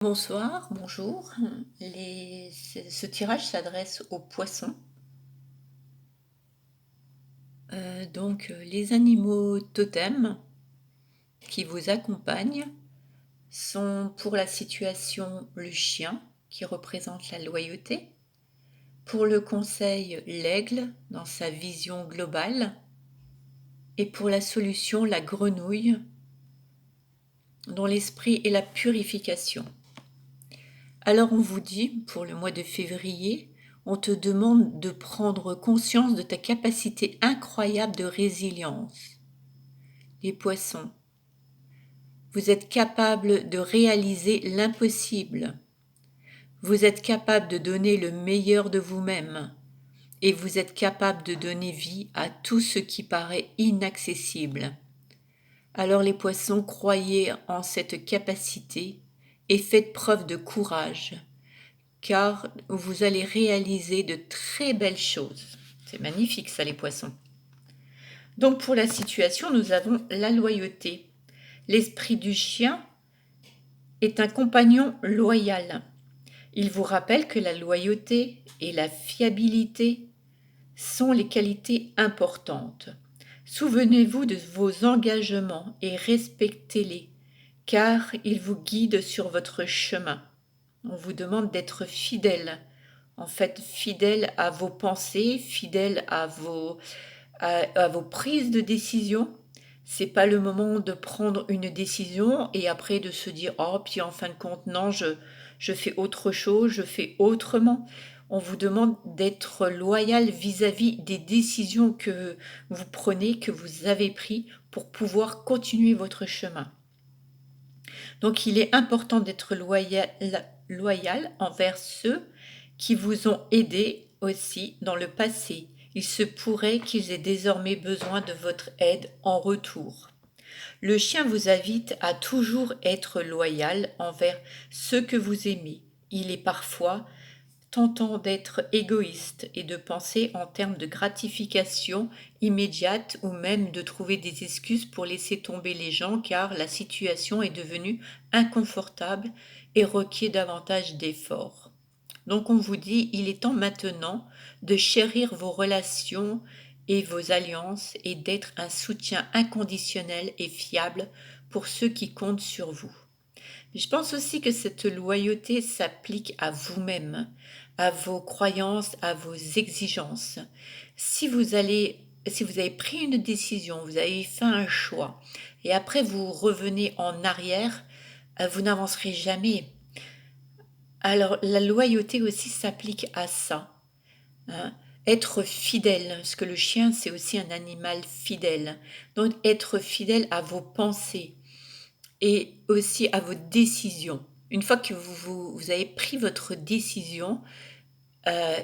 Bonsoir, bonjour. Ce tirage s'adresse aux poissons. Les animaux totems qui vous accompagnent sont pour la situation le chien qui représente la loyauté, pour le conseil l'aigle dans sa vision globale et pour la solution la grenouille dont l'esprit est la purification. Alors on vous dit, pour le mois de février, on te demande de prendre conscience de ta capacité incroyable de résilience. Les poissons, vous êtes capable de réaliser l'impossible. Vous êtes capable de donner le meilleur de vous-même et vous êtes capable de donner vie à tout ce qui paraît inaccessible. Alors les poissons, croyez en cette capacité et faites preuve de courage, car vous allez réaliser de très belles choses. C'est magnifique ça, les poissons. Donc pour la situation, nous avons la loyauté. L'esprit du chien est un compagnon loyal. Il vous rappelle que la loyauté et la fiabilité sont les qualités importantes. Souvenez-vous de vos engagements et respectez-les, car ils vous guident sur votre chemin. On vous demande d'être fidèle, en fait fidèle à vos pensées, fidèle à vos prises de décision. C'est pas le moment de prendre une décision et après de se dire oh puis en fin de compte non je fais autre chose, je fais autrement. On vous demande d'être loyal vis-à-vis des décisions que vous prenez, que vous avez prises pour pouvoir continuer votre chemin. Donc il est important d'être loyal envers ceux qui vous ont aidé aussi dans le passé. Il se pourrait qu'ils aient désormais besoin de votre aide en retour. Le chien vous invite à toujours être loyal envers ceux que vous aimez. Il est parfois tentant d'être égoïste et de penser en termes de gratification immédiate ou même de trouver des excuses pour laisser tomber les gens car la situation est devenue inconfortable et requiert davantage d'efforts. Donc on vous dit, il est temps maintenant de chérir vos relations et vos alliances et d'être un soutien inconditionnel et fiable pour ceux qui comptent sur vous. Mais je pense aussi que cette loyauté s'applique à vous-même, à vos croyances, à vos exigences. Si vous avez pris une décision, vous avez fait un choix, et après vous revenez en arrière, vous n'avancerez jamais. Alors la loyauté aussi s'applique à ça. Hein. Être fidèle, parce que le chien c'est aussi un animal fidèle. Donc être fidèle à vos pensées et aussi à vos décisions. Une fois que vous avez pris votre décision, que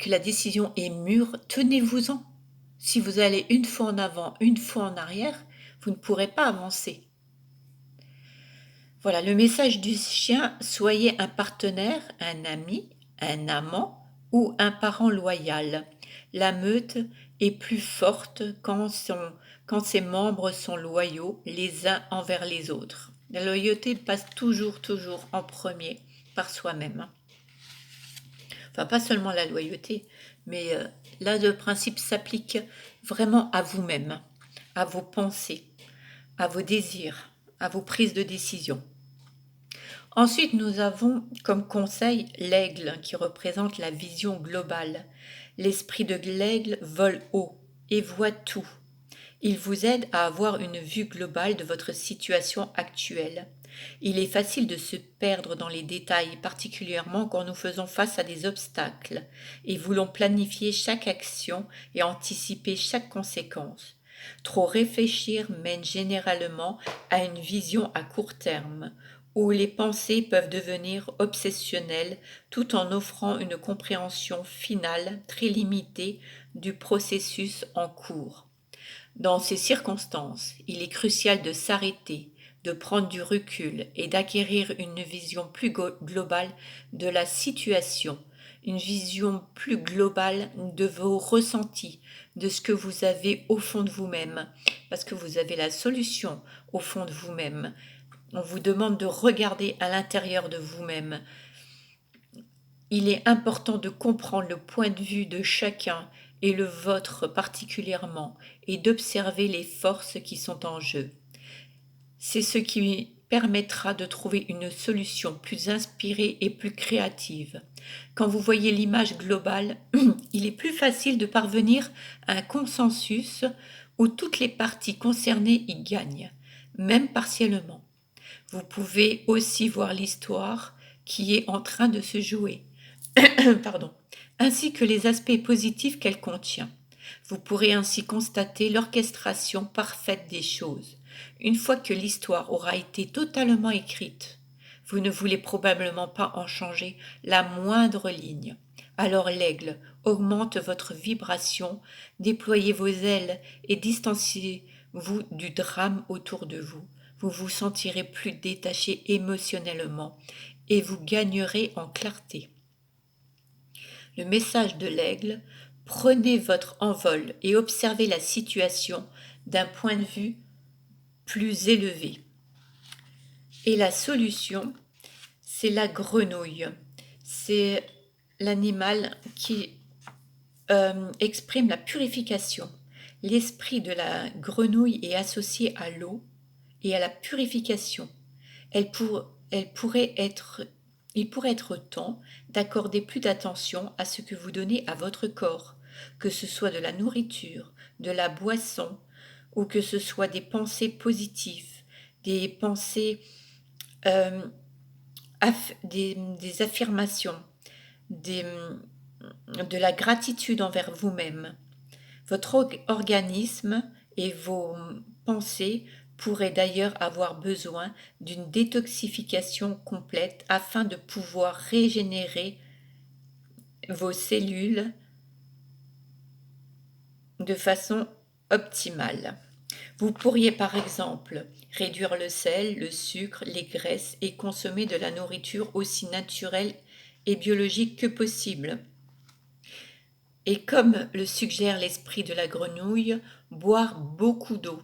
la décision est mûre, tenez-vous-en. Si vous allez une fois en avant, une fois en arrière, vous ne pourrez pas avancer. Voilà, le message du chien, soyez un partenaire, un ami, un amant ou un parent loyal. La meute est plus forte quand ses membres sont loyaux les uns envers les autres. La loyauté passe toujours en premier par soi-même. Enfin, pas seulement la loyauté, mais là, le principe s'applique vraiment à vous-même, à vos pensées, à vos désirs, à vos prises de décision. Ensuite, nous avons comme conseil l'aigle qui représente la vision globale. L'esprit de l'aigle vole haut et voit tout. Il vous aide à avoir une vue globale de votre situation actuelle. Il est facile de se perdre dans les détails, particulièrement quand nous faisons face à des obstacles et voulons planifier chaque action et anticiper chaque conséquence. Trop réfléchir mène généralement à une vision à court terme, où les pensées peuvent devenir obsessionnelles tout en offrant une compréhension finale très limitée du processus en cours. Dans ces circonstances, il est crucial de s'arrêter, de prendre du recul et d'acquérir une vision plus globale de la situation, une vision plus globale de vos ressentis, de ce que vous avez au fond de vous-même, parce que vous avez la solution au fond de vous-même. On vous demande de regarder à l'intérieur de vous-même. Il est important de comprendre le point de vue de chacun et le vôtre particulièrement, et d'observer les forces qui sont en jeu. C'est ce qui permettra de trouver une solution plus inspirée et plus créative. Quand vous voyez l'image globale, il est plus facile de parvenir à un consensus où toutes les parties concernées y gagnent, même partiellement. Vous pouvez aussi voir l'histoire qui est en train de se jouer, pardon, ainsi que les aspects positifs qu'elle contient. Vous pourrez ainsi constater l'orchestration parfaite des choses. Une fois que l'histoire aura été totalement écrite, vous ne voulez probablement pas en changer la moindre ligne. Alors l'aigle augmente votre vibration, déployez vos ailes et distanciez-vous du drame autour de vous. Vous vous sentirez plus détaché émotionnellement et vous gagnerez en clarté. Le message de l'aigle: prenez votre envol et observez la situation d'un point de vue plus élevé. Et la solution, c'est la grenouille. C'est l'animal qui exprime la purification. L'esprit de la grenouille est associé à l'eau et à la purification. Elle pourrait être, il pourrait être temps d'accorder plus d'attention à ce que vous donnez à votre corps, que ce soit de la nourriture, de la boisson, ou que ce soit des pensées positives, des pensées, des affirmations, de la gratitude envers vous-même. Votre organisme et vos pensées pourraient d'ailleurs avoir besoin d'une détoxification complète afin de pouvoir régénérer vos cellules de façon optimale. Vous pourriez par exemple réduire le sel, le sucre, les graisses et consommer de la nourriture aussi naturelle et biologique que possible. Et comme le suggère l'esprit de la grenouille, boire beaucoup d'eau.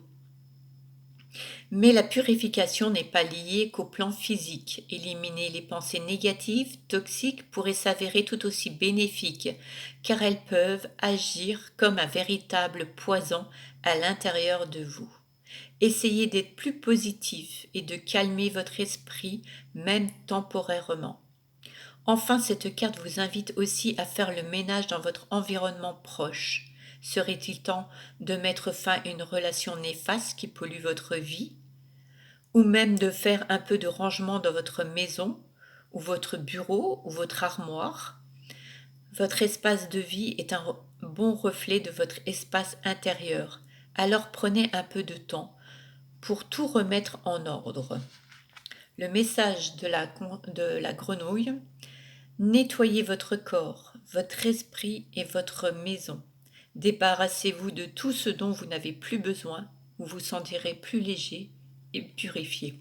Mais la purification n'est pas liée qu'au plan physique. Éliminer les pensées négatives, toxiques, pourrait s'avérer tout aussi bénéfique, car elles peuvent agir comme un véritable poison à l'intérieur de vous. Essayez d'être plus positif et de calmer votre esprit, même temporairement. Enfin, cette carte vous invite aussi à faire le ménage dans votre environnement proche. Serait-il temps de mettre fin à une relation néfaste qui pollue votre vie? Ou même de faire un peu de rangement dans votre maison, ou votre bureau, ou votre armoire? Votre espace de vie est un bon reflet de votre espace intérieur. Alors prenez un peu de temps pour tout remettre en ordre. Le message de la grenouille: nettoyez votre corps, votre esprit et votre maison. Débarrassez-vous de tout ce dont vous n'avez plus besoin, vous vous sentirez plus léger et purifié.